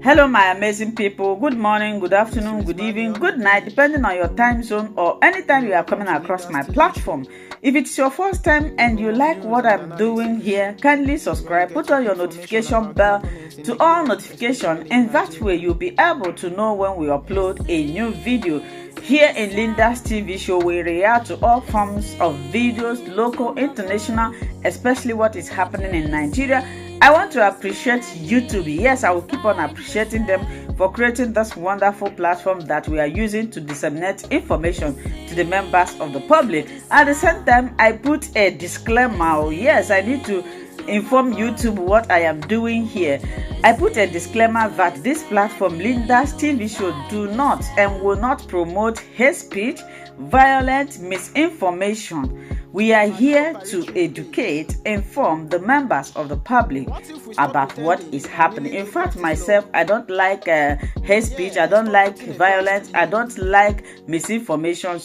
Hello, my amazing people. Good morning, good afternoon, good evening, good night, depending on your time zone or anytime you are coming across my platform. If it's your first time and you like what I'm doing here, kindly subscribe, put on your notification bell to all notifications, and that way you'll be able to know when we upload a new video. Here in Linda's TV show, we react to all forms of videos, local, international, especially what is happening in Nigeria. I want to appreciate YouTube. Yes, I will keep on appreciating them for creating this wonderful platform that we are using to disseminate information to the members of the public. At the same time, I put a disclaimer. Yes, I need to inform YouTube what I am doing here. I put a disclaimer that this platform, Linda's TV show, do not and will not promote hate speech, violence, misinformation. We are here to educate, inform the members of the public about what is happening. In fact, myself, I don't like hate speech, I don't like violence, I don't like misinformation,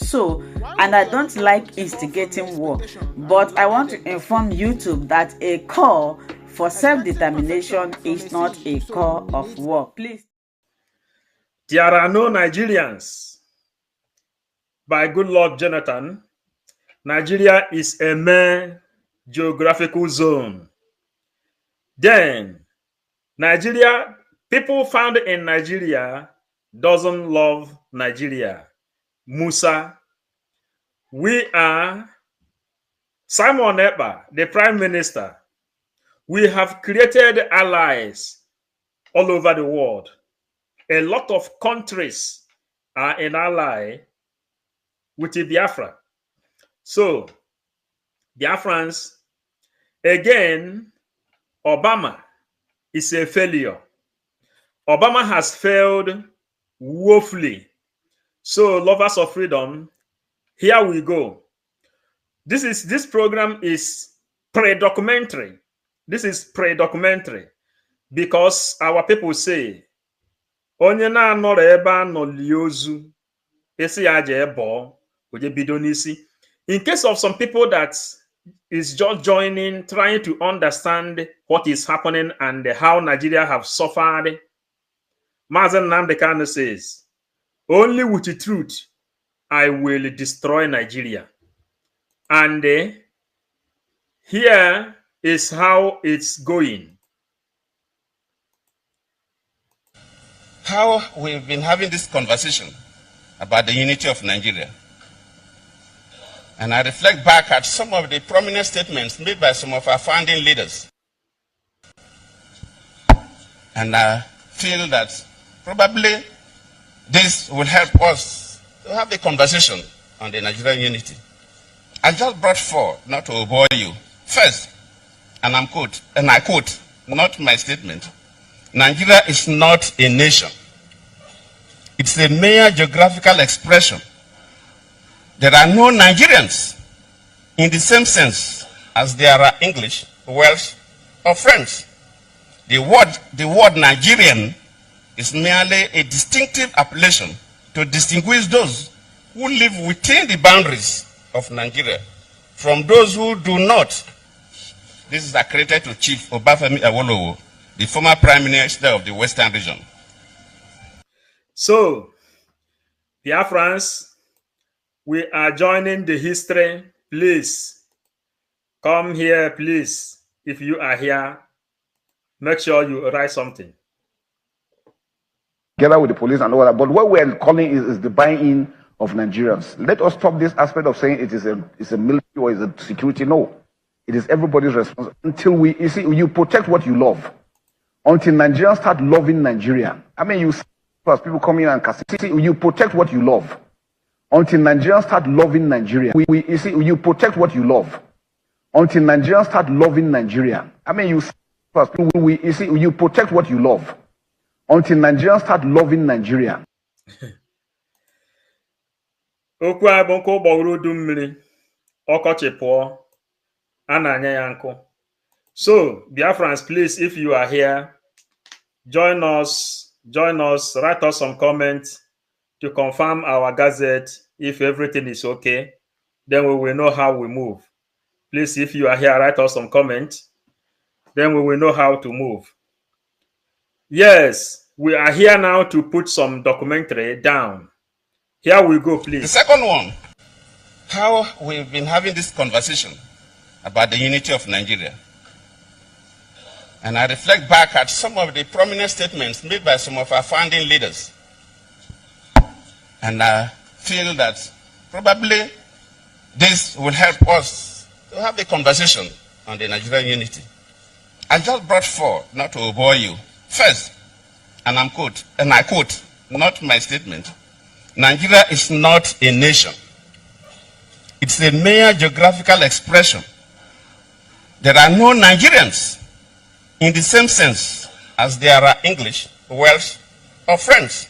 and I don't like instigating war. But I want to inform YouTube that a call for self-determination is not a call of war. Please. There are no Nigerians. By good Lord Jonathan, Nigeria is a mere geographical zone. Then, Nigeria, people found in Nigeria doesn't love Nigeria. Musa, we are Simon Ekpa, the Prime Minister. We have created allies all over the world. A lot of countries are an ally with the Biafra. So, Biafrans, again, Obama is a failure. Obama has failed woefully. So, lovers of freedom, here we go. This program is pre-documentary. This is pre-documentary because our people say, onye na-anọrọ ebe anọ liozu esi ya je ebo oje bido n'isi. In case of some people that is just joining, trying to understand what is happening and how Nigeria have suffered, Mazen Nnamdi Kanu says, only with the truth I will destroy Nigeria. And here is how it's going. How we've been having this conversation about the unity of Nigeria. And I reflect back at some of the prominent statements made by some of our founding leaders. And I feel that probably this will help us to have a conversation on the Nigerian unity. I just brought four, not to bore you. First, and I quote, not my statement, Nigeria is not a nation. It's a mere geographical expression. There are no Nigerians in the same sense as there are English, Welsh, or French. The word Nigerian is merely a distinctive appellation to distinguish those who live within the boundaries of Nigeria from those who do not. This is accredited to Chief Obafemi Awolowo, the former Prime Minister of the Western region. So, Biafrans, we are joining the history. Please, come here, please. If you are here, make sure you write something. Together with the police and all that. But what we're calling is the buy-in of Nigerians. Let us stop this aspect of saying it's a military or it's a security. No. It is everybody's responsibility. Until you protect what you love. Until Nigerians start loving Nigeria. I mean, you see people coming in and casting. You protect what you love. Until Nigerians start loving Nigeria. You protect what you love. Until Nigerians start loving Nigeria. I mean, you see people. You protect what you love. Until Nigerians start loving Nigeria. Okwu abonko gbawuru mmiri ọkọchị pụọ a na-anya ya nkụ. So, Biafrans, please, if you are here, join us, write us some comments to confirm our gazette. If everything is okay, then we will know how we move. Please, if you are here, write us some comments. Then we will know how to move. Yes, we are here now to put some documentary down. Here we go, please. The second one, how we've been having this conversation about the unity of Nigeria. And I reflect back at some of the prominent statements made by some of our founding leaders. And I feel that probably this will help us to have a conversation on the Nigerian unity. I just brought four, not to bore you. First, and I quote, not my statement, Nigeria is not a nation. It's a mere geographical expression. There are no Nigerians in the same sense as there are English, Welsh, or French.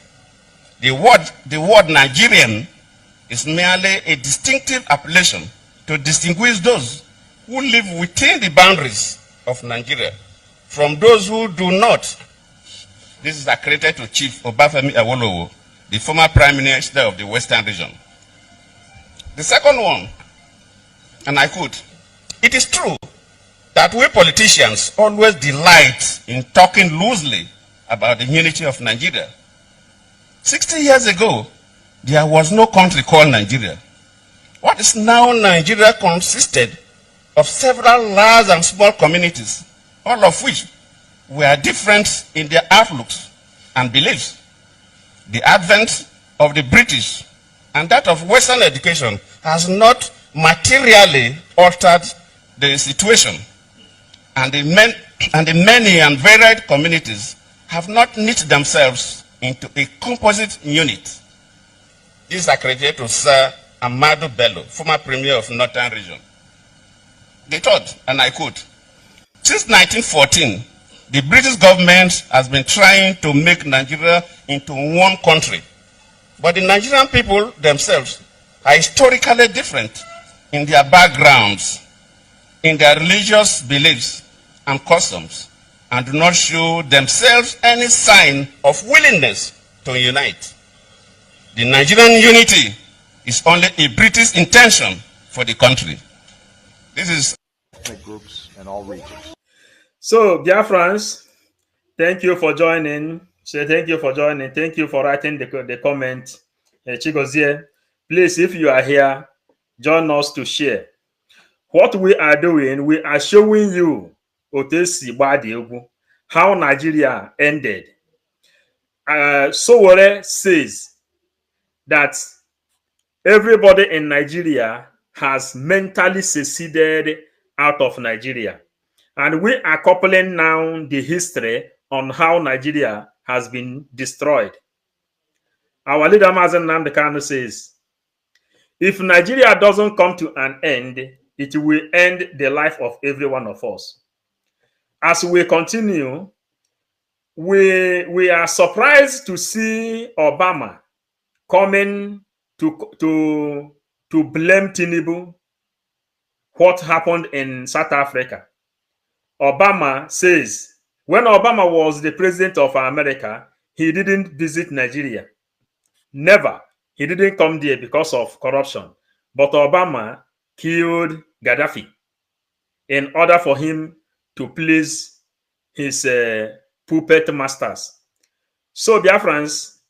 The word Nigerian is merely a distinctive appellation to distinguish those who live within the boundaries of Nigeria from those who do not. This is accredited to Chief Obafemi Awolowo, the former Prime Minister of the Western region. The second one, and I quote, it is true that we politicians always delight in talking loosely about the unity of Nigeria. 60 years ago, there was no country called Nigeria. What is now Nigeria consisted of several large and small communities, all of which were different in their outlooks and beliefs. The advent of the British and that of Western education has not materially altered the situation, and the many and varied communities have not knit themselves into a composite unit. This is accredited to Sir Amadu Bello, former Premier of Northern Region. The third, and I quote, since 1914, the British government has been trying to make Nigeria into one country. But the Nigerian people themselves are historically different in their backgrounds, in their religious beliefs and customs, and do not show themselves any sign of willingness to unite. The Nigerian unity is only a British intention for the country. This is ethnic groups in all regions. So, dear friends, thank you for joining. Thank you for joining. Thank you for writing the comment. Chigozie, please, if you are here, join us to share. What we are doing, we are showing you how Nigeria ended. Sowore says that everybody in Nigeria has mentally seceded out of Nigeria. And we are coupling now the history on how Nigeria has been destroyed. Our leader, Nnamdi Kanu, says, if Nigeria doesn't come to an end, it will end the life of every one of us. As we continue, we are surprised to see Obama coming to blame Tinubu what happened in South Africa. Obama says when Obama was the president of America, he didn't visit Nigeria. Never. He didn't come there because of corruption. But Obama killed Gaddafi in order for him to please his puppet masters. So, dear friends,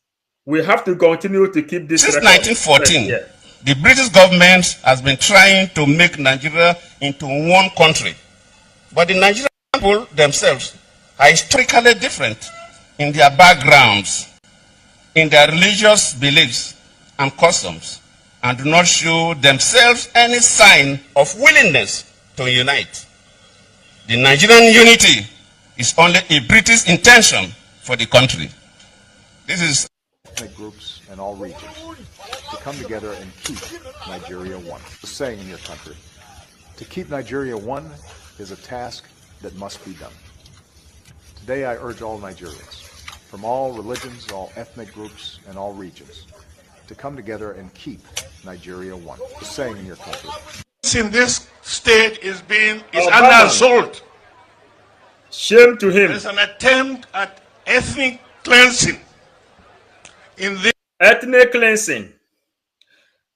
we have to continue to keep this. Since 1914, the British government has been trying to make Nigeria into one country. But the Nigerian people themselves are historically different in their backgrounds, in their religious beliefs and customs, and do not show themselves any sign of willingness to unite. The Nigerian unity is only a British intention for the country. This is ethnic groups in all regions to come together and keep Nigeria one. The saying in your country, to keep Nigeria one is a task that must be done. Today I urge all Nigerians, from all religions, all ethnic groups, and all regions, to come together and keep Nigeria one. The saying in your country. In this state is under assault. Shame to him. There's an attempt at ethnic cleansing. Ethnic cleansing.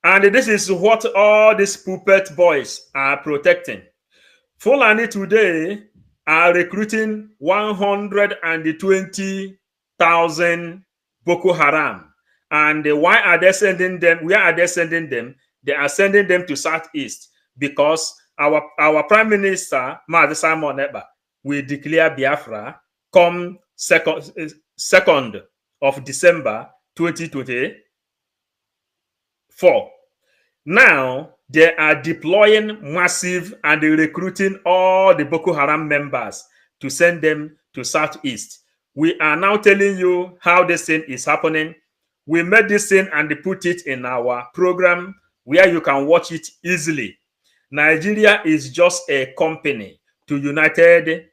And this is what all these puppet boys are protecting. Fulani today are recruiting 120,000 1,000 Boko Haram. And why are they sending them? Where are they sending them? They are sending them to Southeast because our Prime Minister, Mazi Simon Ekpa, will declare Biafra come 2nd of December 2024. Now, they are deploying massive and recruiting all the Boko Haram members to send them to Southeast. We are now telling you how this thing is happening. We made this thing and put it in our program where you can watch it easily. Nigeria is just a company to United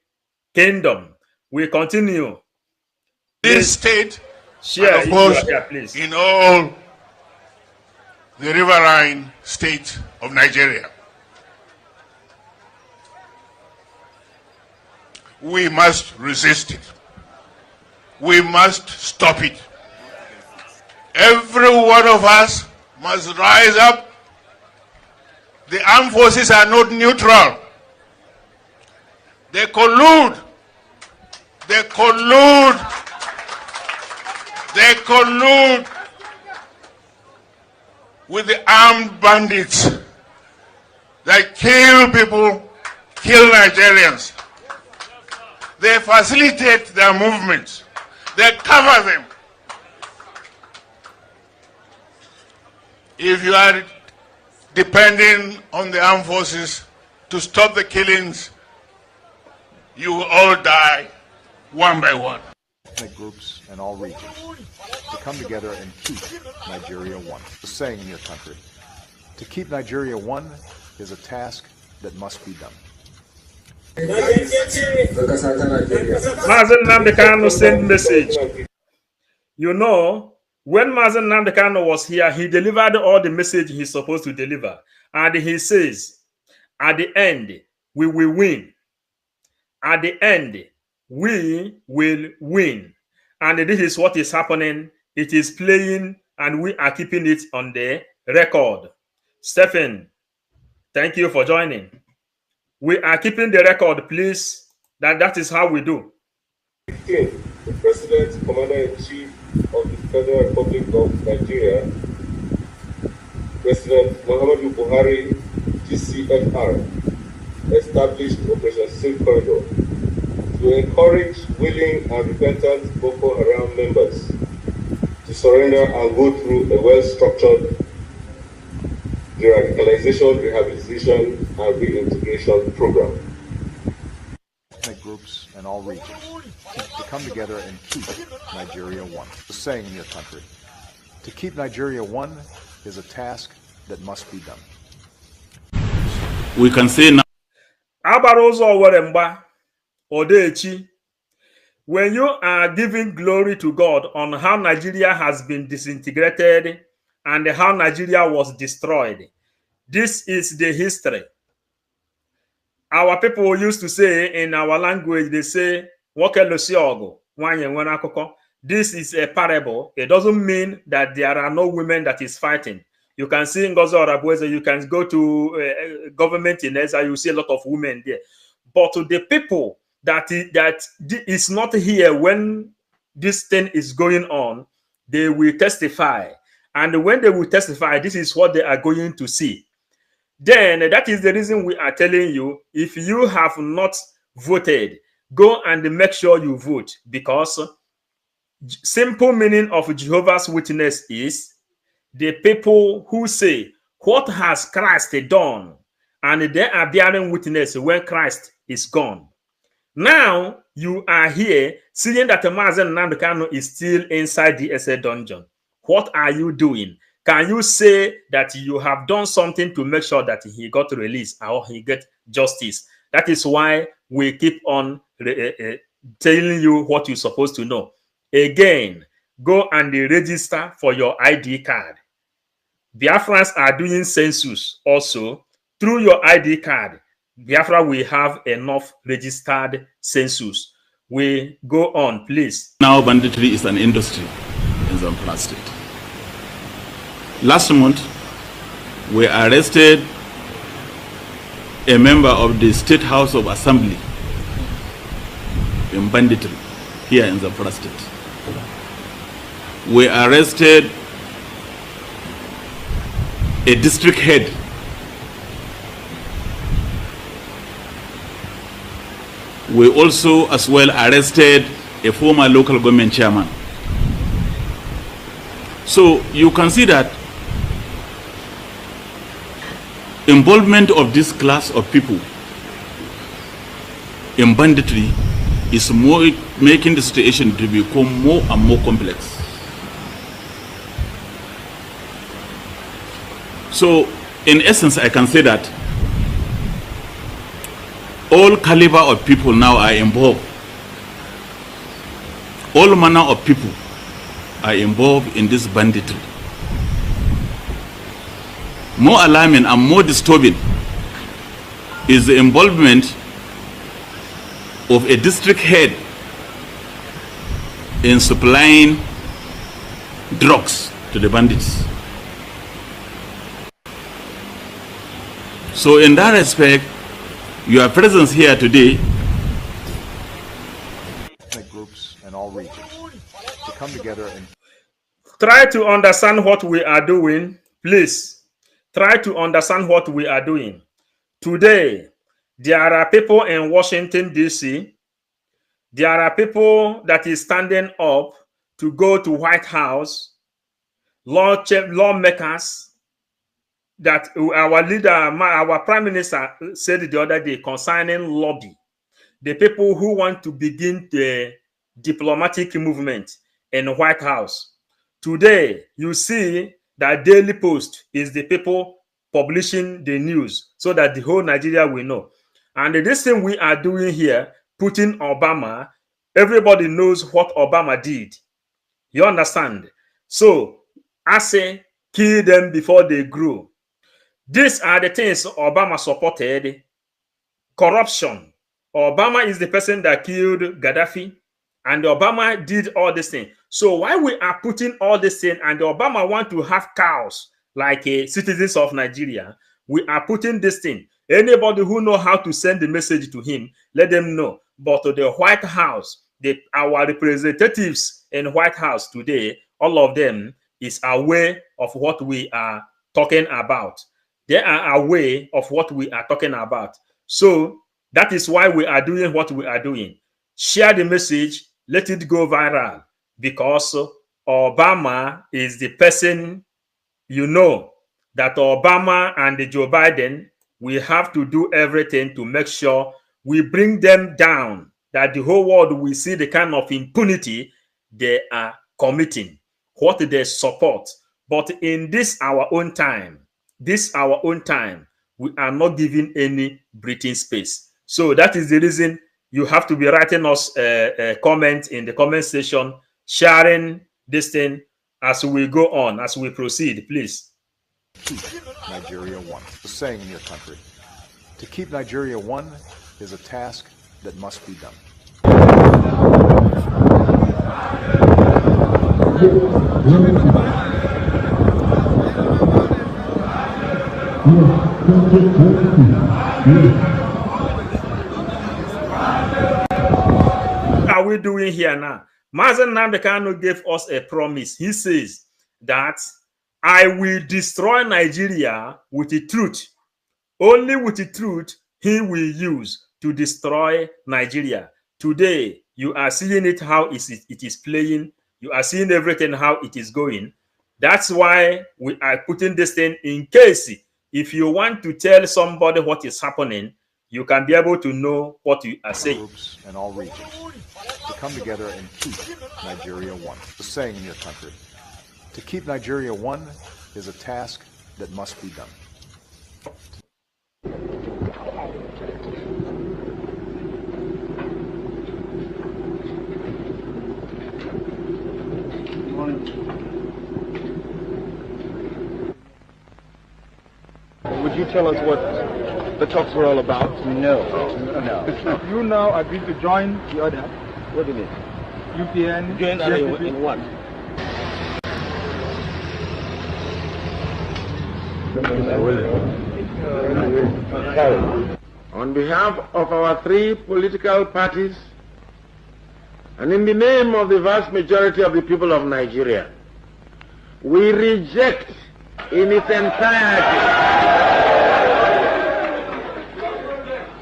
Kingdom. We continue. This state, share and of course, please. In all the riverine state of Nigeria. We must resist it. We must stop it. Every one of us must rise up. The armed forces are not neutral. They collude. They collude. They collude with the armed bandits that kill people, kill Nigerians. They facilitate their movements. They cover them. If you are depending on the armed forces to stop the killings, you will all die one by one. Ethnic groups in all regions to come together and keep Nigeria one. The saying in your country, to keep Nigeria one is a task that must be done. Mazi Nnamdi Kanu sent message. You know, when Mazi Nnamdi Kanu was here, he delivered all the message he's supposed to deliver. And he says, at the end, we will win. At the end, we will win. And this is what is happening. It is playing, and we are keeping it on the record. Stephen, thank you for joining. We are keeping the record, please. That is how we do. The President, Commander-in-Chief of the Federal Republic of Nigeria, President Muhammadu Buhari, GCFR, established Operation Silk Corridor to encourage willing and repentant Boko Haram members to surrender and go through a well-structured de-radicalization, rehabilitation, and reintegration program. Ethnic groups in all regions to come together and keep Nigeria one. The saying in your country, to keep Nigeria one is a task that must be done. We can say now. When you are giving glory to God on how Nigeria has been disintegrated and how Nigeria was destroyed, this is the history. Our people used to say in our language, they say, this is a parable. It doesn't mean that there are no women that is fighting. You can see in Gozo Arabueza, you can go to government in Eza, you see a lot of women there. But to the people that is not here when this thing is going on, they will testify. And when they will testify, this is what they are going to see. Then that is the reason we are telling you, if you have not voted, go and make sure you vote, because simple meaning of Jehovah's Witness is the people who say, what has Christ done? And they are bearing witness when Christ is gone. Now you are here seeing that Mazi Nnamdi Kanu is still inside the SA dungeon. What are you doing? Can you say that you have done something to make sure that he got released or he get justice? That is why we keep on telling you what you're supposed to know. Again, go and register for your ID card. Biafrans are doing census also. Through your ID card, Biafra will have enough registered census. We go on, please. Now banditry is an industry in Zamfara State. Last month, we arrested a member of the State House of Assembly in Banditry here in Zamfara State. we arrested a district head. We also as well arrested a former local government chairman. So you can see that involvement of this class of people in banditry is more making the situation to become more and more complex. So in essence, I can say that all caliber of people now are involved. All manner of people are involved in this banditry. More alarming and more disturbing is the involvement of a district head in supplying drugs to the bandits. So in that respect, your presence here today, groups and all regions to come together and try to understand what we are doing. Please try to understand what we are doing. Today, there are people in Washington, D.C. There are people that is standing up to go to White House, lawmakers, that our leader, our prime minister said the other day concerning lobby, the people who want to begin the diplomatic movement in the White House. Today, you see that Daily Post is the people publishing the news so that the whole Nigeria will know. And this thing we are doing here, putting Obama, everybody knows what Obama did. You understand? So, I say, kill them before they grow. These are the things Obama supported. Corruption. Obama is the person that killed Gaddafi, and Obama did all this thing. So why we are putting all this thing, and Obama want to have cows like citizens of Nigeria, we are putting this thing. Anybody who know how to send the message to him, let them know. But to the White House, our representatives in White House today, all of them is aware of what we are talking about. They are aware of what we are talking about. So that is why we are doing what we are doing. Share the message, let it go viral, because Obama is the person, you know, that Obama and Joe Biden, we have to do everything to make sure we bring them down, that the whole world will see the kind of impunity they are committing, what they support. But in this our own time, we are not giving any breathing space. So that is the reason you have to be writing us a comment in the comment section, sharing this thing as we go on, as we proceed, please. Keep Nigeria one. The saying in your country, to keep Nigeria one is a task that must be done. What are we doing here now? Nnamdi Kanu gave us a promise. He says that I will destroy Nigeria with the truth. Only with the truth he will use to destroy Nigeria. Today, you are seeing it how it is playing. You are seeing everything how it is going. That's why we are putting this thing in case if you want to tell somebody what is happening, you can be able to know what you are saying. Groups and all regions to come together and keep Nigeria one. The saying in your country, to keep Nigeria one is a task that must be done. Would you tell us what the talks were all about? No. You now agreed to join the other. What do you mean? UPN. Join in what? On behalf of our three political parties, And in the name of the vast majority of the people of Nigeria, we reject in its entirety.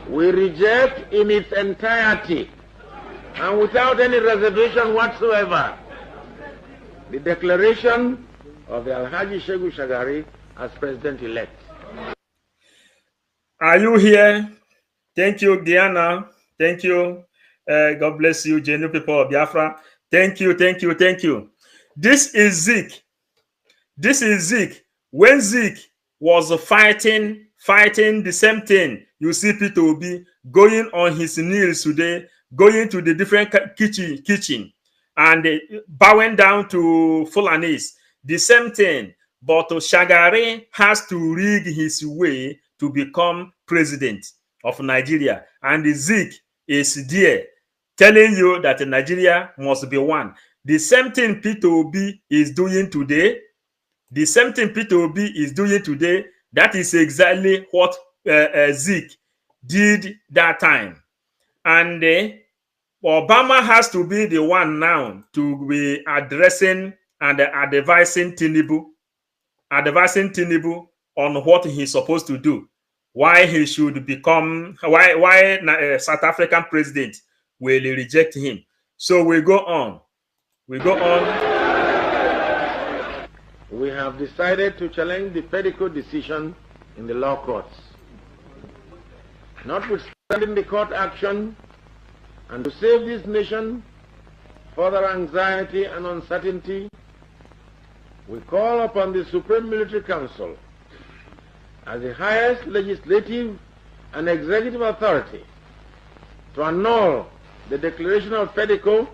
We reject in its entirety and without any reservation whatsoever the declaration of the Alhaji Shehu Shagari as president-elect. Are you here? Thank you, Diana. Thank you. God bless you, genuine people of Biafra. Thank you, thank you, thank you. This is Zeke. This is Zeke. When Zeke was fighting the same thing, you see Peter Obi going on his knees today, going to the different kitchen and bowing down to Fulanis. The same thing. But Shagari has to rig his way to become president of Nigeria. And Zeke is there telling you that Nigeria must be one. The same thing Peter Obi is doing today. The same thing Peter Obi is doing today. That is exactly what Zeke did that time. And Obama has to be the one now to be addressing and advising Tinubu on what he's supposed to do, why he should become, why South African president will reject him. So we go on. We have decided to challenge the Pedico decision in the law courts. Notwithstanding the court action, and to save this nation further anxiety and uncertainty, we call upon the Supreme Military Council as the highest legislative and executive authority to annul the declaration of Pedico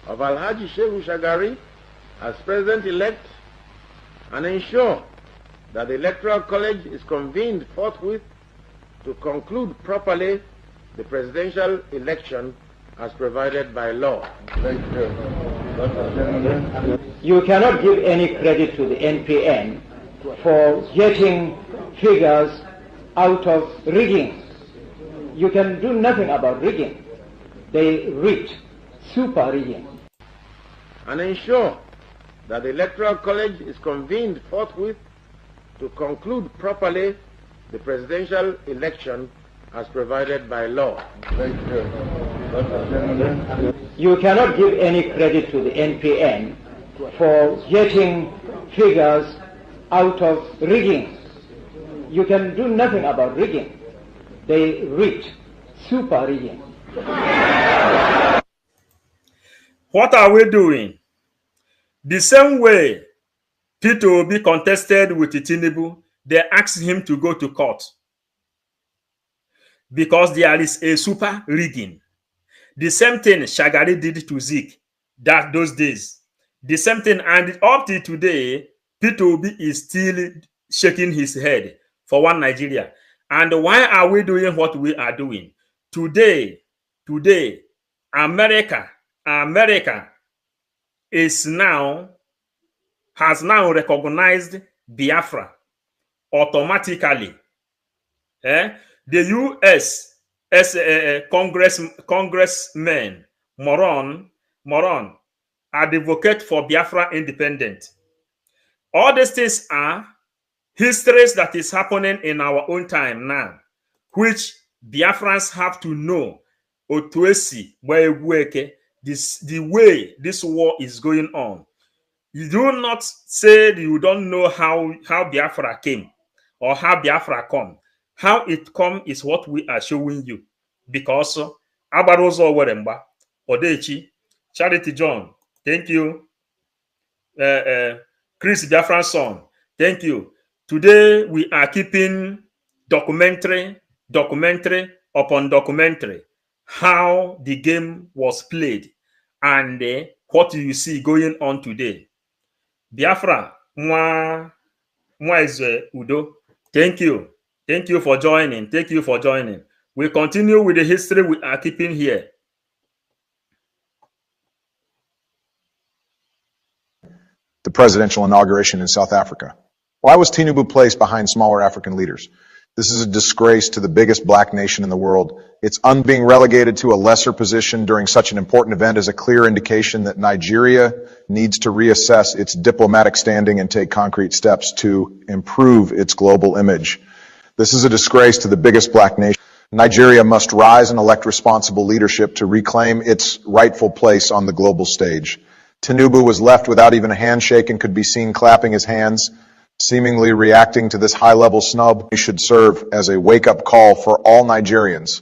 of Alhaji Shehu Shagari as president-elect and ensure that the Electoral College is convened forthwith to conclude properly the presidential election as provided by law. You cannot give any credit to the NPN for getting figures out of rigging. You can do nothing about rigging. They rigged, super rigging. And ensure that the Electoral College is convened forthwith to conclude properly the presidential election as provided by law. You cannot give any credit to the NPN for getting figures out of rigging. You can do nothing about rigging. They rigged, super rigging. What are we doing? The same way Peter Obi contested with Tinubu, they asked him to go to court because there is a super rigging. The same thing Shagari did to Zeke those days. The same thing, and up to today, Peter Obi is still shaking his head for one Nigeria. And why are we doing what we are doing? Today, America has now recognized Biafra automatically. The U.S. as congressmen Moron advocate for Biafra independence. All these things are histories that is happening in our own time now, which Biafrans have to know. The way this war is going on. You do not say you don't know how Biafra came or how Biafra come. How it come is what we are showing you. Because Abarozo Weremba, Odechi, Charity John, thank you. Chris Biafran son, thank you. Today we are keeping documentary upon documentary, how the game was played and what you see going on today. Biafra, mwa is Udo. Thank you. Thank you for joining. Thank you for joining. We continue with the history we are keeping here. The presidential inauguration in South Africa. Why was Tinubu placed behind smaller African leaders? This is a disgrace to the biggest black nation in the world. Its being relegated to a lesser position during such an important event is a clear indication that Nigeria needs to reassess its diplomatic standing and take concrete steps to improve its global image. This is a disgrace to the biggest black nation. Nigeria must rise and elect responsible leadership to reclaim its rightful place on the global stage. Tinubu was left without even a handshake and could be seen clapping his hands, seemingly reacting to this high-level snub. It should serve as a wake-up call for all Nigerians.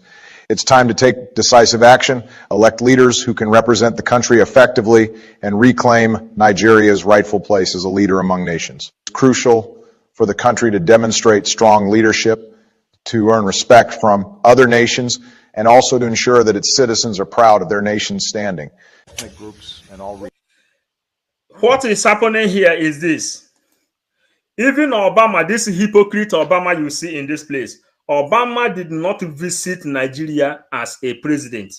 It's time to take decisive action, elect leaders who can represent the country effectively, and reclaim Nigeria's rightful place as a leader among nations. It's crucial for the country to demonstrate strong leadership, to earn respect from other nations, and also to ensure that its citizens are proud of their nation's standing. Groups and all. What is happening here is this. Even Obama, this hypocrite Obama you see in this place, Obama did not visit Nigeria as a president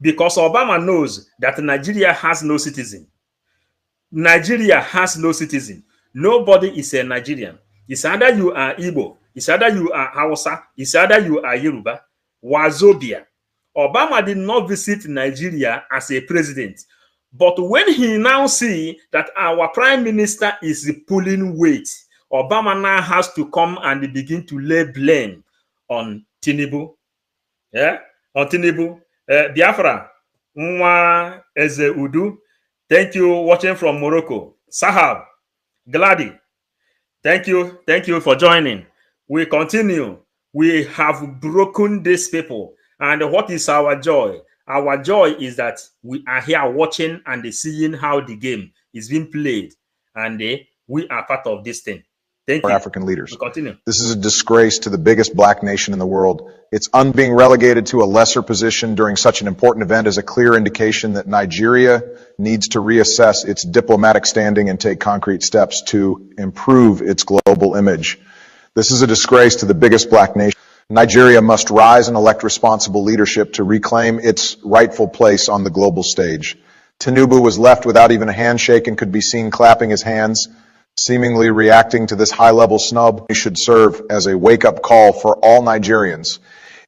because Obama knows that Nigeria has no citizen. Nigeria has no citizen. Nobody is a Nigerian. It's either you are Igbo, it's either you are Hausa, it's either you are Yoruba, Wazobia. Obama did not visit Nigeria as a president. But when he now see that our prime minister is pulling weight, Obama now has to come and begin to lay blame on Tinubu. Yeah, on Tinubu. Biafra, Nwa Eze Udu, thank you, watching from Morocco. Sahab, Glady, thank you for joining. We continue. We have broken these people. And what is our joy? Our joy is that we are here watching and seeing how the game is being played. And we are part of this thing. Thank you. African leaders. We continue. This is a disgrace to the biggest black nation in the world. Its being relegated to a lesser position during such an important event is a clear indication that Nigeria needs to reassess its diplomatic standing and take concrete steps to improve its global image. This is a disgrace to the biggest black nation. Nigeria must rise and elect responsible leadership to reclaim its rightful place on the global stage. Tinubu was left without even a handshake and could be seen clapping his hands, seemingly reacting to this high-level snub. It should serve as a wake-up call for all Nigerians.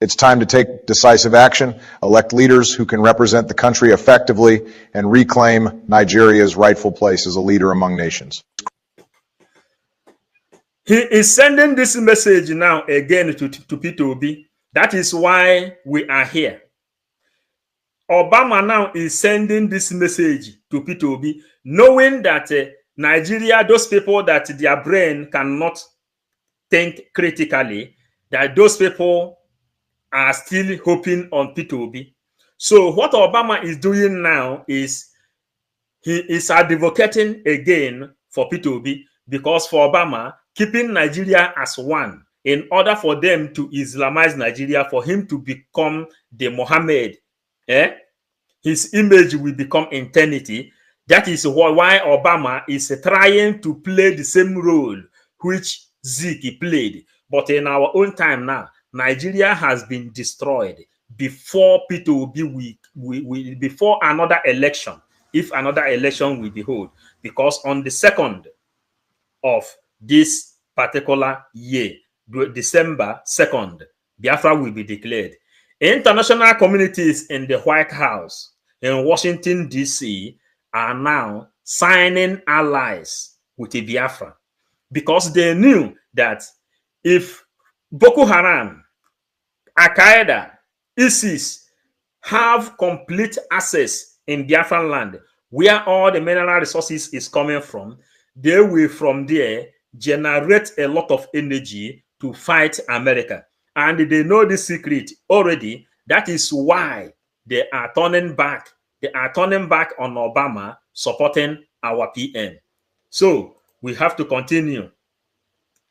It's time to take decisive action, elect leaders who can represent the country effectively, and reclaim Nigeria's rightful place as a leader among nations. He is sending this message now again to Peter Obi. That is why we are here. Obama now is sending this message to Peter Obi, knowing that Nigeria, those people that their brain cannot think critically, that those people are still hoping on Peter Obi. So what Obama is doing now is he is advocating again for Peter Obi, because for Obama, keeping Nigeria as one in order for them to Islamize Nigeria, for him to become the Muhammad, his image will become eternity. That is why Obama is trying to play the same role which Zeke played. But in our own time now, Nigeria has been destroyed before Peter Obi before another election, if another election will be held, because on the 2nd of this particular year, December 2nd, Biafra will be declared. International communities in the White House in Washington, D.C. are now signing allies with the Biafra, because they knew that if Boko Haram, Al-Qaeda, ISIS have complete access in Biafran land, where all the mineral resources is coming from, they will from there generate a lot of energy to fight America. And they know the secret already. That is why they are turning back. They are turning back on Obama supporting our PM. So we have to continue.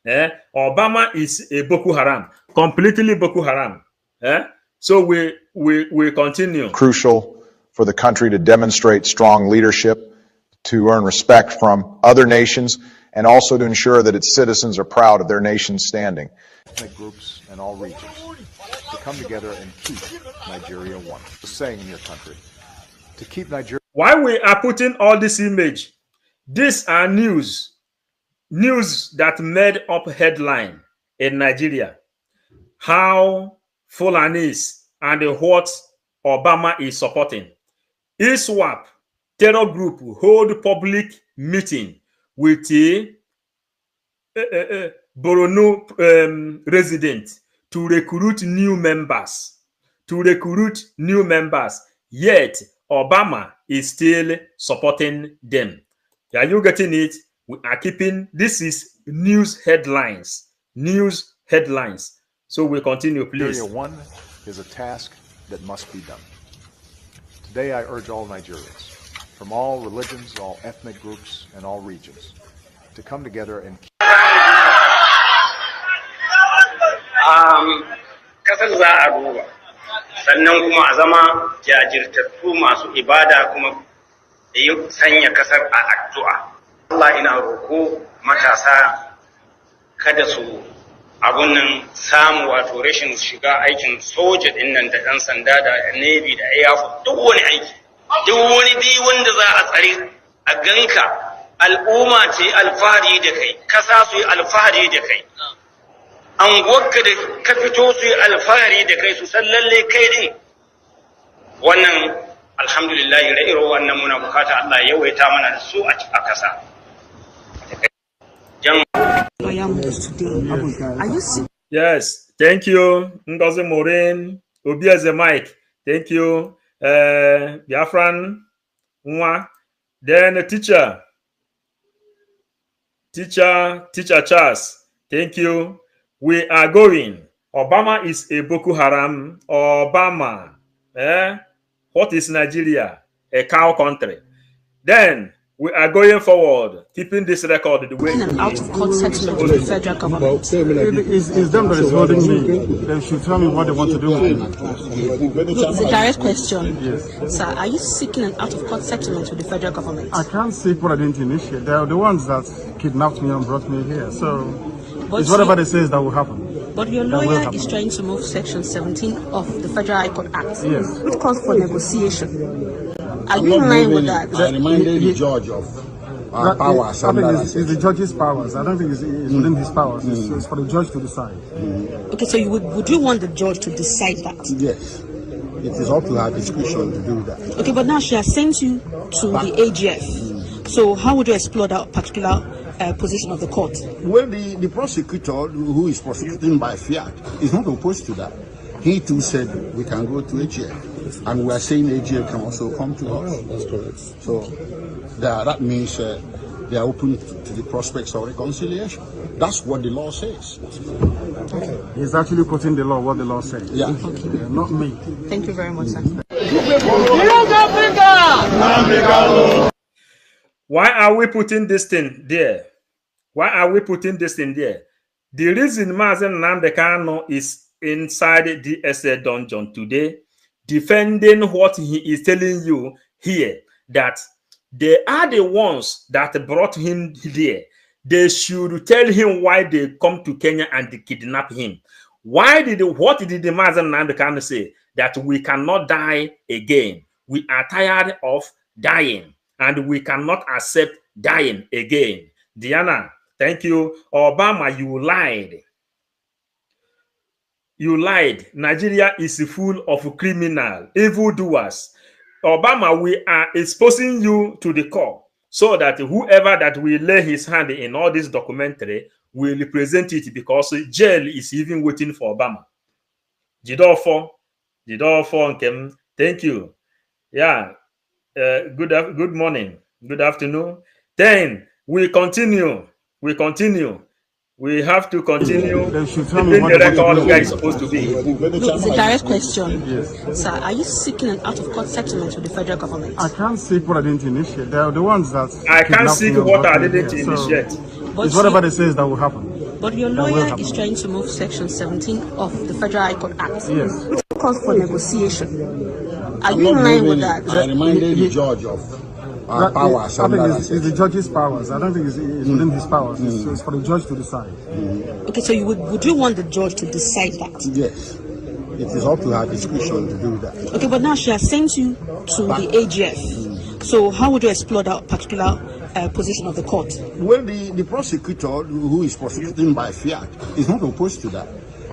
Obama is a Boko Haram, completely Boko Haram. So we continue. Crucial for the country to demonstrate strong leadership, to earn respect from other nations, and also to ensure that its citizens are proud of their nation's standing. Ethnic groups in all regions to come together and keep Nigeria one. The saying in your country, to keep Nigeria. Why we are putting all this image? These are news that made up headline in Nigeria, how Fulanis and what Obama is supporting. ISWAP terror group hold public meeting with a Borno resident to recruit new members. Yet Obama is still supporting them. Are you getting it? We are keeping, this is news headlines. So we continue, please. Nigeria 1 is a task that must be done. Today I urge all Nigerians, from all religions, all ethnic groups, and all regions, to come together and kasar za a duba, sannan kuma a zama jajirtattu masu ibada kuma da yi sanya kasar a addu'a. Allah ina roko matasa kada su abun nan samu wato rashin shiga aikin soja din nan da ɗan sanda da navy da air force, duk wani aiki, duk wani dai wanda za a tsare a ganka al'umma ce alfahari da kai, kasa su yi alfahari da kai, anguwarka da ka fito su yi alfahari da kai, su san lalle kai din wannan alhamdulillah ire-ire wannan muna bukata Allah ya yawaita mana da su a kasa. Yes, thank you, Ngozi Maureen, Obieze Mike, thank you, Biafran Nwa, then teacher Charles, thank you. We are going. Obama is a Boko Haram. Obama, what is Nigeria? A cow country. Then we are going forward, keeping this record the way it is. Out of court settlement with the federal government. It's them that is holding me. They should tell me what they want to do. It's a direct question. Yes. Sir, are you seeking an out of court settlement with the federal government? I can't seek what I didn't initiate. They are the ones that kidnapped me and brought me here. So it's whatever they say that will happen. But your lawyer is trying to move Section 17 of the Federal High Court Act, yes, which calls for negotiation. Are you in line with that? I reminded the judge of our powers. I think it's the judge's powers. I don't think it's within his powers. It's for the judge to decide. Okay, so would you want the judge to decide that? Yes. It is up to her discretion to do that. Okay, but now she has sent you to the AGF. So how would you explore that particular position of the court? Well, the prosecutor, who is prosecuting by fiat, is not opposed to that. He too said we can go to AGF. And we are saying AGF can also come to us. That's correct. So that means they are open to the prospects of reconciliation. That's what the law says. Okay. He's actually quoting the law, what the law says. Yeah. Okay. Not me. Thank you very much, sir. Why are we putting this thing there? The reason Mazen Nnamdi Kanu is inside the DSA dungeon today, defending what he is telling you here, that they are the ones that brought him there. They should tell him why they come to Kenya and they kidnap him. What did the Mazen Nnamdi Kanu say? That we cannot die again. We are tired of dying and we cannot accept dying again. Diana, thank you. Obama, you lied. You lied. Nigeria is full of criminal, evildoers. Obama, we are exposing you to the court so that whoever that will lay his hand in all this documentary will represent it, because jail is even waiting for Obama. Jidofo, Nkem, thank you. Yeah, good morning, good afternoon. Then we continue. We have to continue. They should tell me what the record where it's supposed to be. No, it's a direct question. Yes. Sir, are you seeking an out-of-court settlement with the federal government? I can't seek what I didn't initiate. They are the ones that I can't seek what I didn't initiate. So it's whatever they say that will happen. But your lawyer is trying to move Section 17 of the Federal High Court Act, yes, which calls for negotiation. Are you in line with that? I reminded the judge of our powers. I think it's the judge's powers. I don't think it's within his powers. It's for the judge to decide. Okay, so would you want the judge to decide that? Yes. It is up to her discretion to do that. Okay, but now she has sent you to the AGF. So how would you explore that particular position of the court? Well, the prosecutor, who is prosecuting by fiat, is not opposed to that.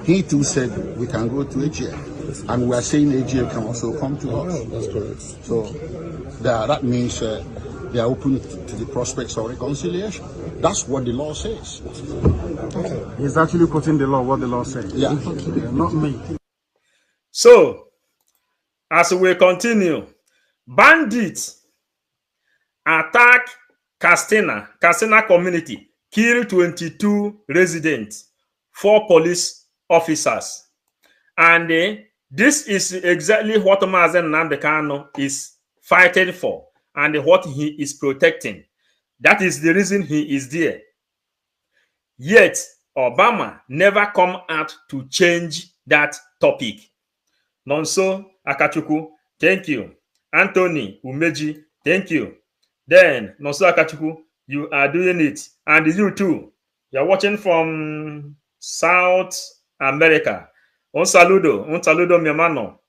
He too said we can go to AGF, and we are saying AGF can also come to us. That's correct. So that means they are open to the prospects of reconciliation. That's what the law says. Okay. He's actually putting the law what the law says. Yeah, not me. So, as we continue, bandits attack Katsina community, kill 22 residents, 4 police officers. And this is exactly what Mazen Nnamdi Kanu is fighting for and what he is protecting. That is the reason he is there. Yet, Obama never come out to change that topic. Nonso Akachukwu, thank you. Anthony Umeji, thank you. Then, Nonso Akachukwu, you are doing it. And you too. You are watching from South America. Un saludo, mi hermano.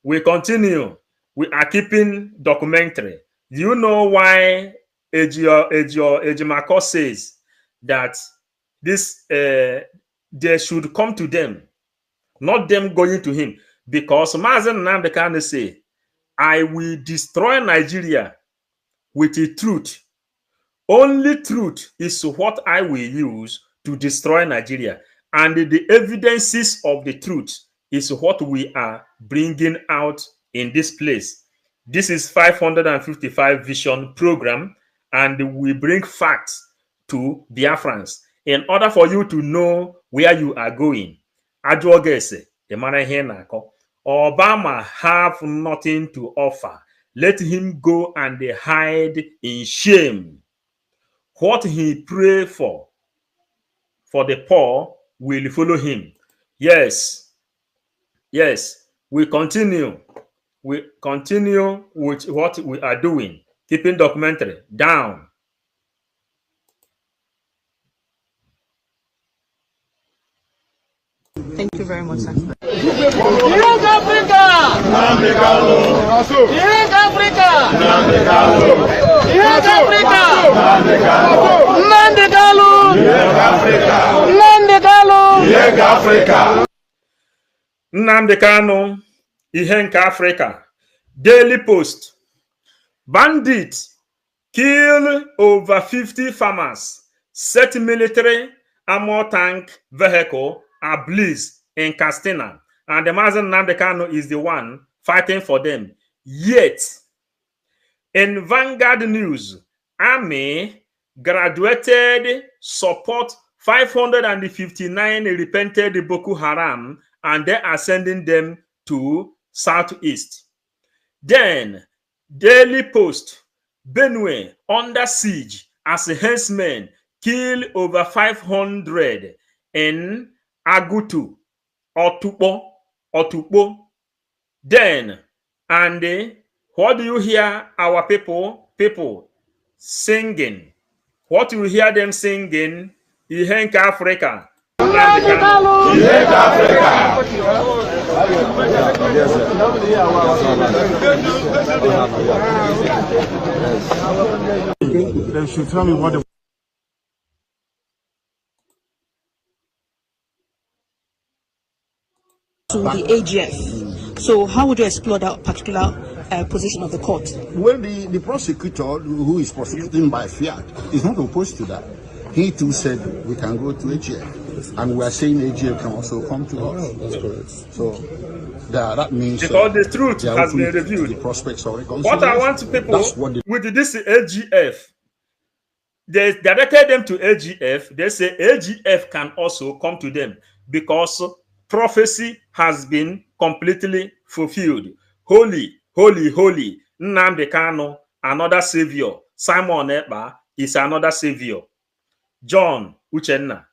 We continue. We are keeping documentary. Do you know why Ejimako says that this they should come to them, not them going to him? Because Mazen Nnamdi Kanu say, I will destroy Nigeria with the truth. Only truth is what I will use to destroy Nigeria. And the evidences of the truth is what we are bringing out in this place. This is 555 Vision Program, and we bring facts to Biafrans in order for you to know where you are going. Obama have nothing to offer. Let him go and hide in shame. What he pray for the poor will follow him. Yes. We continue. We continue with what we are doing. Keeping documentary down. Thank you very much, sir. Young Africa! Nnamdi Kanu! Young Africa! Nnamdi Kanu! Young Africa! Nnamdi Kanu! Young Africa! Nnamdi Kanu! Young Africa! Nnamdi Kanu, ihe nke Africa. Daily Post. Bandits kill over 50 farmers. Set military armor tank vehicle ablaze in Katsina. And the Mazen Nnamdi Kanu is the one fighting for them. Yet, in Vanguard News, Army graduated support 559 repented Boko Haram, and they are sending them to Southeast. Then, Daily Post, Benue under siege as herdsmen kill over 500 in Agutu, Otukpo. Then, and what do you hear our people singing? What do you hear them singing? Ihenka Africa. Ihenka Africa. They should tell me what the to the AGF. So how would you explore that particular position of the court? Well, the prosecutor, who is prosecuting by fiat, is not opposed to that. He too said we can go to AGF, and we are saying AGF can also come to us. That's correct. So that means because the truth has been reviewed. The prospects of reconciliation. What I want people with this AGF, they directed them to AGF. They say AGF can also come to them because prophecy has been completely fulfilled. Holy, holy, holy. Nnamdi Kanu, another savior. Simon Ekpa is another savior. John Uchenna.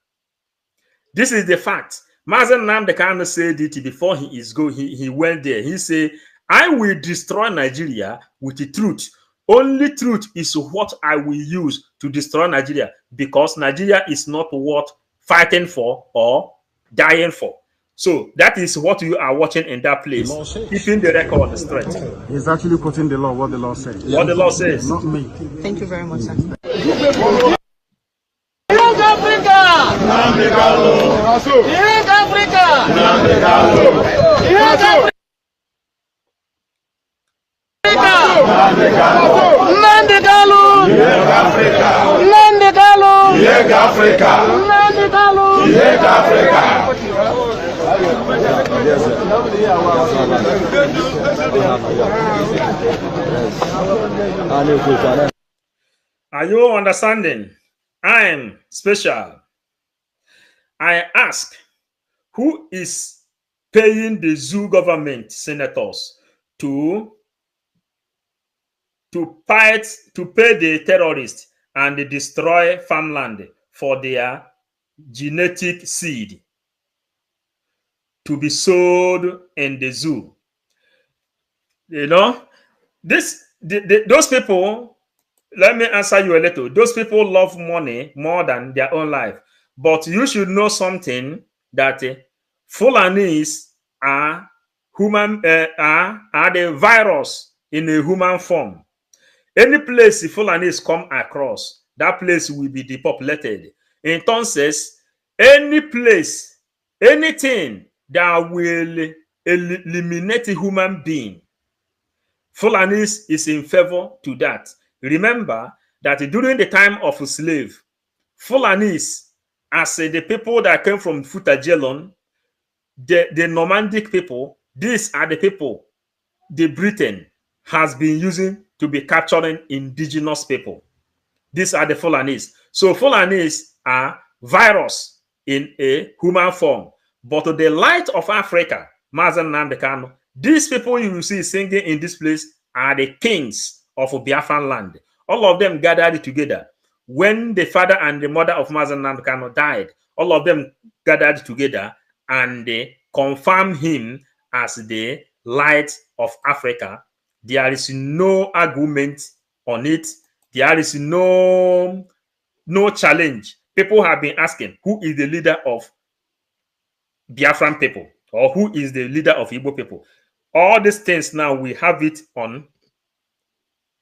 This is the fact. Mazen Nnamdi Kanu said it before he went there. He said, I will destroy Nigeria with the truth. Only truth is what I will use to destroy Nigeria, because Nigeria is not worth fighting for or dying for. So that is what you are watching in that place, keeping the record straight. He's actually putting the law, what the law says. What the law says. Not me. Thank you very much, sir. Young Africa! Nnamdi Kanu! Young Africa! Nnamdi Kanu! Young Africa! Nnamdi Kanu! Young Africa! Nnamdi Kanu! Young Africa! Nnamdi Kanu! Young Africa! Are you understanding? I am special. I ask, who is paying the zoo government senators to pay the terrorists and destroy farmland for their genetic seed to be sold in the zoo? You know, those people, let me answer you a little. Those people love money more than their own life. But you should know something, that Fulanis are the virus in a human form. Any place Fulanis come across, that place will be depopulated. Entonces, any place, anything that will eliminate a human being, Fulanis is in favor to that. Remember that during the time of slave, Fulanis, as the people that came from Futajelon, the Normandic people, these are the people the Britain has been using to be capturing indigenous people. These are the Fulanis. So Fulanis are virus in a human form. But the light of Africa, Mazen Nnamdi Kanu, these people you see singing in this place are the kings of Biafran land. All of them gathered together. When the father and the mother of Mazen Nnamdi Kanu died, all of them gathered together and they confirmed him as the light of Africa. There is no argument on it. There is no challenge. People have been asking, who is the leader of Biafran people? Or who is the leader of Igbo people? All these things now, we have it on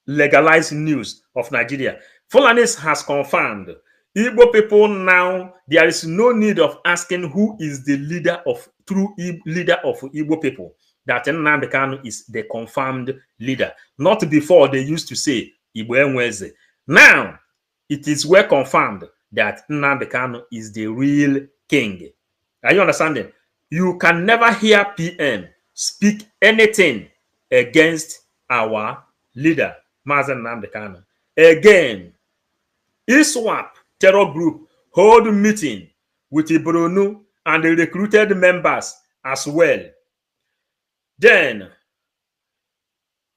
legalized news of Nigeria. Fulanis has confirmed. Igbo people now, there is no need of asking who is the leader of, true leader of Igbo people. That Nnamdi Kanu is the confirmed leader. Not before they used to say Igbo Enweze. Now, it is well confirmed that Nnamdi Kanu is the real king. Are you understanding? You can never hear PM speak anything against our leader, Mazen Nnamdi Kanu. Again, ISWAP terror group hold meeting with Ibronu and the recruited members as well. Then,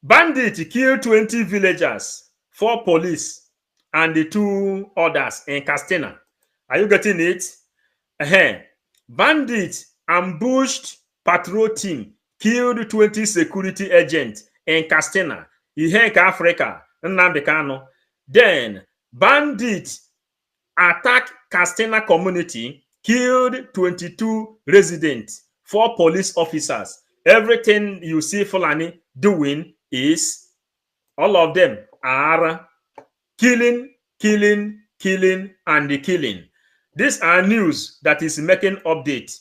bandits killed 20 villagers, 4 police, and the 2 others in Castina. Are you getting it? Bandits ambushed patrol team, killed 20 security agents in Castina, Ihenka Africa, Nnamdi Kanu. Then, bandits attacked Castina community, killed 22 residents, 4 police officers. Everything you see Fulani doing is, all of them are killing, and killing. These are news that is making update.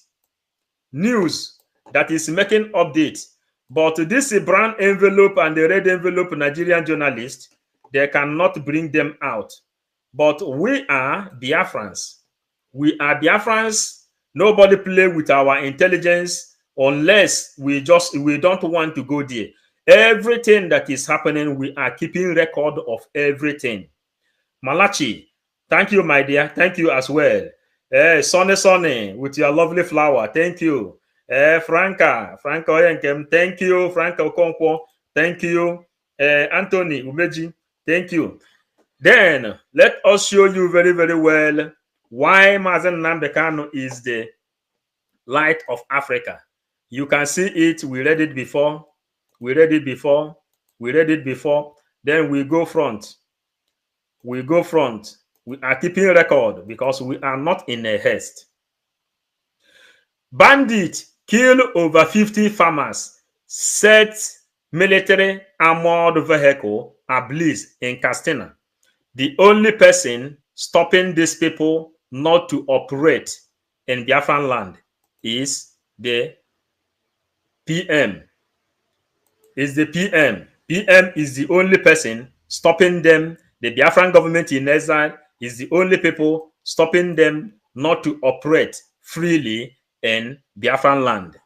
News that is making update. But this brown envelope and the red envelope Nigerian journalists, they cannot bring them out. But we are Biafrans. We are Biafrans. Nobody play with our intelligence unless we don't want to go there. Everything that is happening, we are keeping record of everything. Malachi, thank you, my dear. Thank you as well. Sonny, with your lovely flower. Thank you. Franca Oyenkem, thank you. Franca Okonkwo, thank you. Anthony Umeji, thank you. Then, let us show you very, very well why Mazen Nnamdi Kanu is the light of Africa. You can see it. We read it before. Then we go front. We are keeping record because we are not in a haste. Bandits kill over 50 farmers, set military armored vehicle ablaze in Castina. The only person stopping these people not to operate in Biafran land is the PM. Is the PM. PM is the only person stopping them. The Biafran government in exile is the only people stopping them not to operate freely in Biafran land.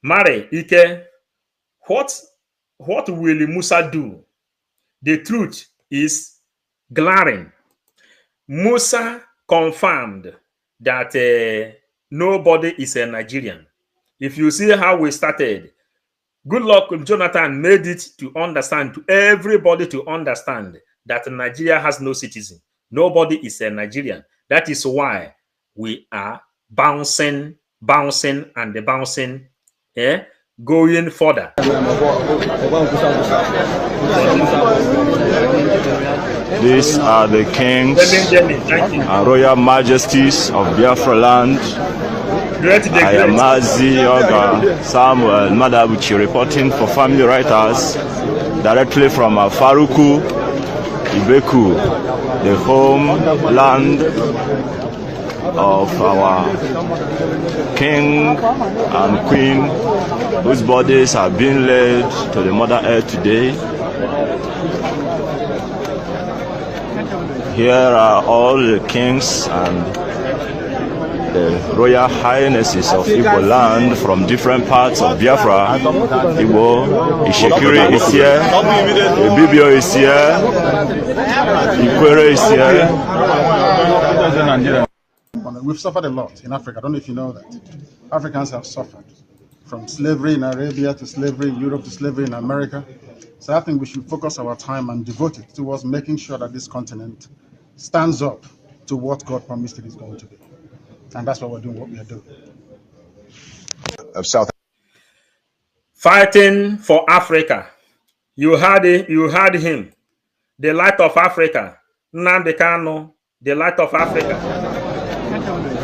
Mare Ike, what will Musa do? The truth is glaring. Musa confirmed that nobody is a Nigerian. If you see how we started, good luck Jonathan made it to understand, to everybody to understand that Nigeria has no citizen. Nobody is a Nigerian. That is why we are bouncing, and bouncing, going further. These are the kings and royal majesties of Biafra land. I am Mazi Oga Samuel Madabuchi reporting for Family Writers directly from Faruku, Ibeku, the homeland of our king and queen, whose bodies are being led to the Mother Earth today. Here are all the kings and the royal highnesses of Igbo land from different parts of Biafra. Igbo, Ishekiri is here, Ibibio is here, Ikwere is here. We've suffered a lot in Africa. I don't know if you know that. Africans have suffered from slavery in Arabia to slavery in Europe to slavery in America. So I think we should focus our time and devote it towards making sure that this continent stands up to what God promised it is going to be. And that's why we're doing what we are doing. Of South Fighting for Africa. You heard him. The light of Africa. Nnamdi Kanu, the light of Africa.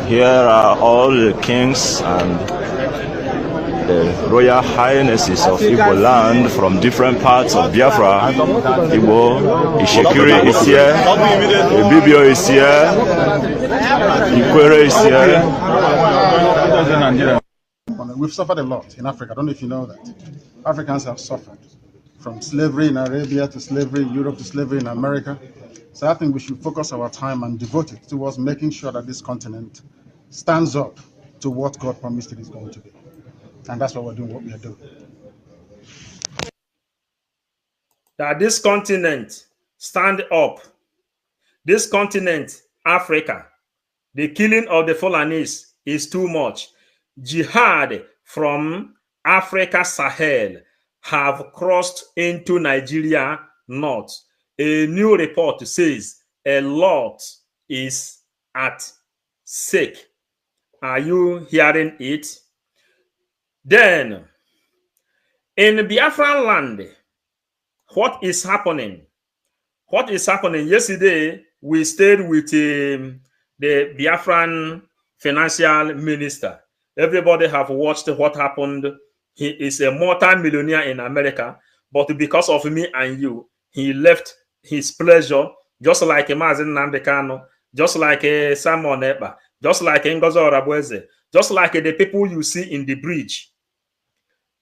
Here are all the kings and the royal highnesses of Igbo land from different parts of Biafra. Igbo, Ishekiri is here, Ibibio is here, Ikwere is here. We've suffered a lot in Africa. I don't know if you know that. Africans have suffered from slavery in Arabia to slavery in Europe to slavery in America. So I think we should focus our time and devote it towards making sure that this continent stands up to what God promised it is going to be. And that's why we're doing what we are doing. That this continent stand up. This continent, Africa, the killing of the Fulanese is too much. Jihad from Africa Sahel have crossed into Nigeria north. A new report says a lot is at stake. Are you hearing it? Then, in Biafran land, what is happening? What is happening? Yesterday, we stayed with the Biafran financial minister. Everybody have watched what happened. He is a multi-millionaire in America, but because of me and you, he left his pleasure, just like Nnamdi Kanu, just like Simon Ekpa, just like Ngozi Orabueze, just like the people you see in the bridge.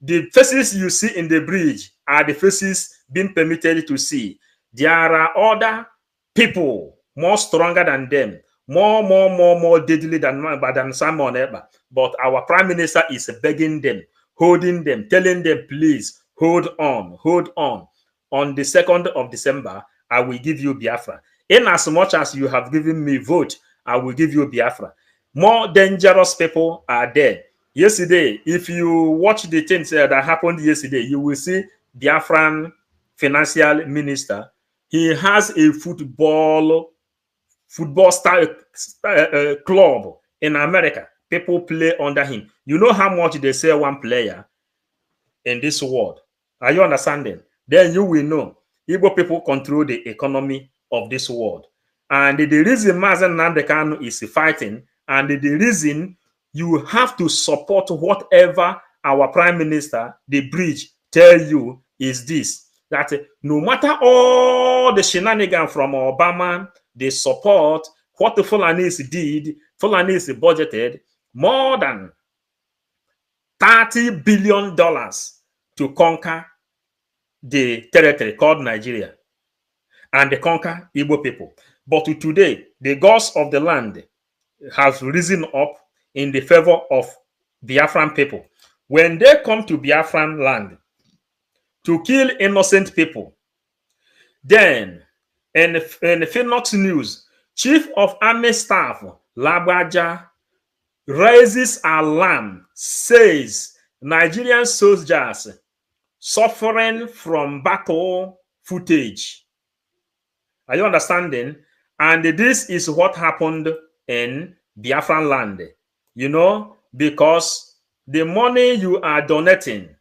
The faces you see in the bridge are the faces being permitted to see. There are other people more stronger than them, more deadly than Simon Ekpa. But our prime minister is begging them, holding them, telling them, please hold on, hold on. On the 2nd of December, I will give you Biafra. In as much as you have given me vote, I will give you Biafra. More dangerous people are there. Yesterday, if you watch the things that happened yesterday, you will see Biafran financial minister. He has a football style club in America. People play under him. You know how much they sell one player in this world. Are you understanding? Then you will know Igbo people control the economy of this world. And the reason Mazen Nnamdi Kanu is fighting, and the reason you have to support whatever our prime minister, the bridge, tell you is this, that no matter all the shenanigans from Obama, they support what the Fulanis did. Fulanis budgeted more than $30 billion to conquer the territory called Nigeria and they conquer Igbo people. But today, the gods of the land have risen up in the favor of Biafran people. When they come to Biafran land to kill innocent people, then in the Phoenix News, Chief of Army Staff Labaja raises alarm, says Nigerian soldiers suffering from battle footage. Are you understanding? And this is what happened in Biafran land. You know, because the money you are donating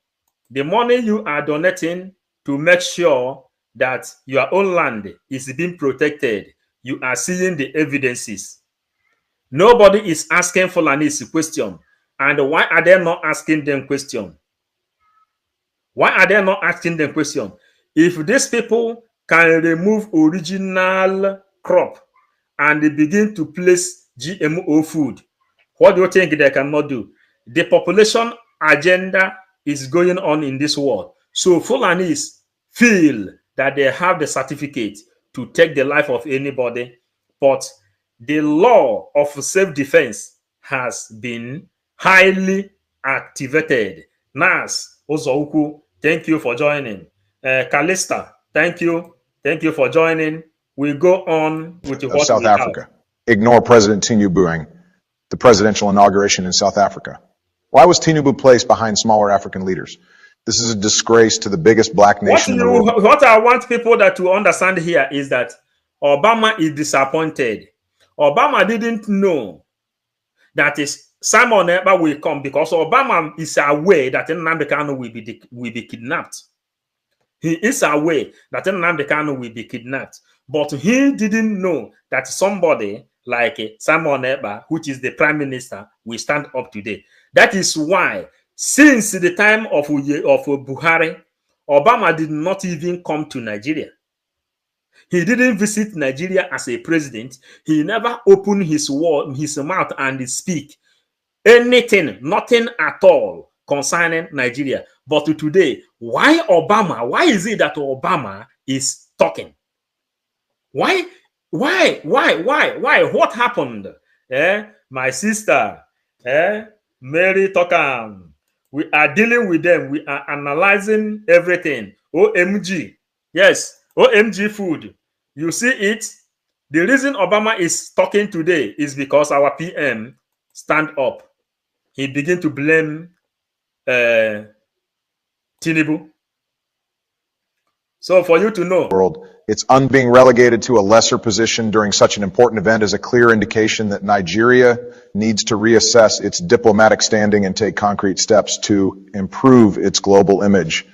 to make sure that your own land is being protected, you are seeing the evidences. Nobody is asking Fulanis question. And why are they not asking them question? Why are they not asking them question? If these people can remove original crop and they begin to place GMO food, what do you think they cannot do? The population agenda is going on in this world. So Fulanis feel that they have the certificate to take the life of anybody, but the law of self-defense has been highly activated. Nas Ozouku, thank you for joining. Kalista, thank you for joining. We go on with what South Africa. Ignore President Tinubu, the presidential inauguration in South Africa. Why was Tinubu placed behind smaller African leaders? This is a disgrace to the biggest black nation in the world. What I want people to understand here is that Obama is disappointed. Obama didn't know that Simon Ekpa will come because Obama is aware that Nnamdi Kanu will be kidnapped. He is aware that Nnamdi Kanu will be kidnapped, but he didn't know that somebody like Simon Ekpa, which is the prime minister, will stand up today. That is why, since the time of Buhari, Obama did not even come to Nigeria. He didn't visit Nigeria as a president. He never opened his mouth and speak anything, nothing at all concerning Nigeria. But today, why Obama? Why is it that Obama is talking? Why? What happened? My sister, Mary Tokam. We are dealing with them. We are analyzing everything. OMG. Yes, OMG food. You see it? The reason Obama is talking today is because our PM stand up. He began to blame Tinubu. So for you to know, it's being relegated to a lesser position during such an important event is a clear indication that Nigeria needs to reassess its diplomatic standing and take concrete steps to improve its global image.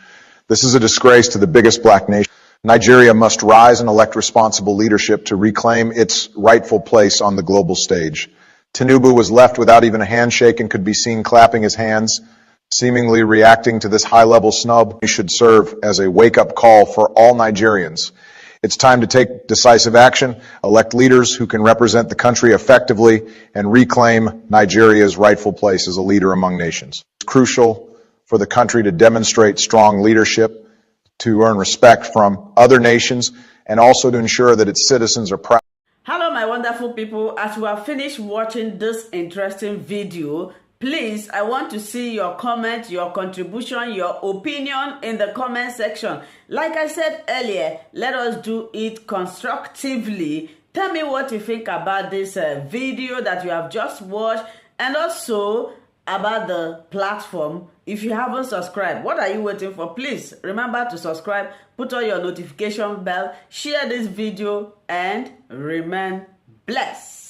This is a disgrace to the biggest black nation. Nigeria must rise and elect responsible leadership to reclaim its rightful place on the global stage. Tinubu was left without even a handshake and could be seen clapping his hands, seemingly reacting to this high-level snub. He should serve as a wake-up call for all Nigerians. It's time to take decisive action, elect leaders who can represent the country effectively, and reclaim Nigeria's rightful place as a leader among nations. It's crucial for the country to demonstrate strong leadership, to earn respect from other nations, and also to ensure that its citizens are proud. Hello, my wonderful people. As we have finished watching this interesting video, please, I want to see your comment, your contribution, your opinion in the comment section. Like I said earlier, let us do it constructively. Tell me what you think about this video that you have just watched, and also about the platform. If you haven't subscribed, what are you waiting for? Please remember to subscribe, put on your notification bell, share this video, and remain blessed.